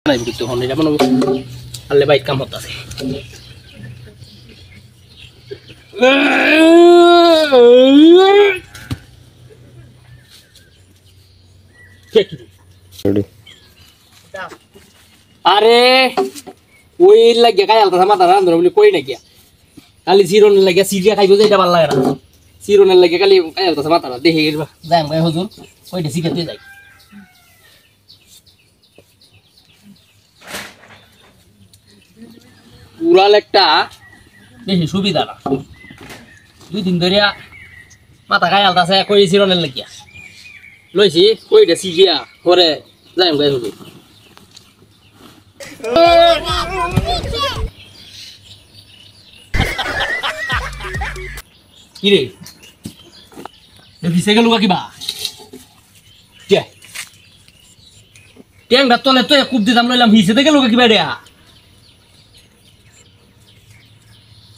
নাই কিন্তু হন এটা মনে আল্লে বাইক কাম হতাছে আরে ওই লাগে কাই আলতা মাথা রান্ধর বলি কই না গিয়া খালি জিরোনের লাগে সিরিয়া খাইবো যে এটা ভালো লাগে না জিরোনের লাগে খালি কাই আলতা মাথা দেখে গেল যাই ভাই হুজুর ওইটা সিরিয়াতে যাই উড়াল একটা বেশি সুবিধা না 2 দিন ধরে মাথা খাই আলতাছে কই জিরোনের লাগিয়া লইছি কইটা সিরিয়া পরে যাই ভাই হুজুর কিরে ভিসে গেল কিবা ট্যাংটা তলে তো খুব দিতাম লইলাম ভিসে গেল কিবা রে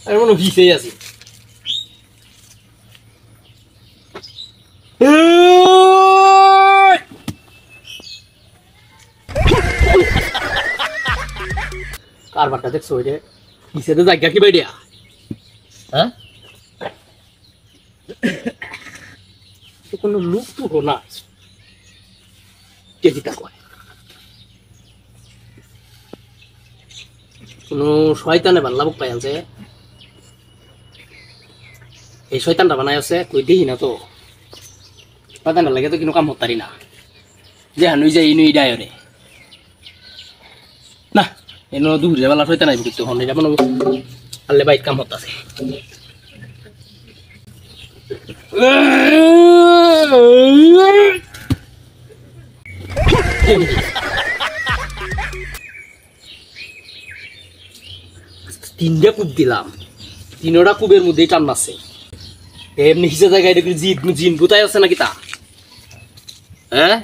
আর মনে ভিসেই আছে কারবারটা দেখছো ওই রে ভিসে তো জায়গা কিবা রে হ্যাঁ কোনো লুক তো না কেজিটা কয় কোনো শয়তানে বাল্লা বুক পাই আছে এই শয়তানটা বানাই আছে কই দেখি না তো শয়তানটা লাগে তো কোনো কাম হতারি না যে হানুই যায় ইনুই ডায়রে না এনো দূরে বেলা শয়তান আইব কিন্তু হন এটা মনে আল্লে বাইক কাম হতাছে তিনটা কূপ দিলাম তিনোটা কূপের মধ্যেই টান আছে এমনি হিসেবে জায়গায় দেখি জিন ভূতাই আছে নাকি তা হ্যাঁ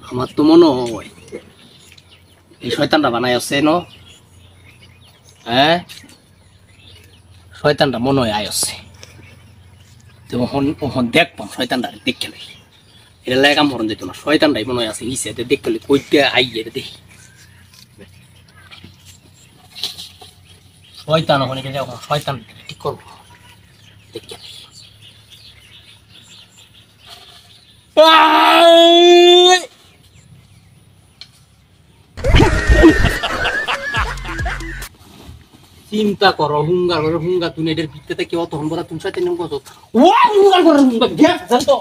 আমার তো মনে হয় এই শয়তানটা বানাই আছে ন হ্যাঁ শয়তানটা মনে হয় আয়ছে তো ওহন দেখবাম শয়তানটা দেখে লাই এটা লাগে কাম হরণ যেত না শয়তানটাই মনে হয় আছে নিচে দেখতে কইতে আইয়ে দেখি শয়তান ওখানে গেলে শয়তান ঠিক করবো দেখে চিন্তা করো হুঙ্গা তুমি এটার ভিত্তিতে কেউ তখন বলা তুমি সাথে নিয়ম কত ও হুঙ্গা করো হুঙ্গা গ্যাস জানতো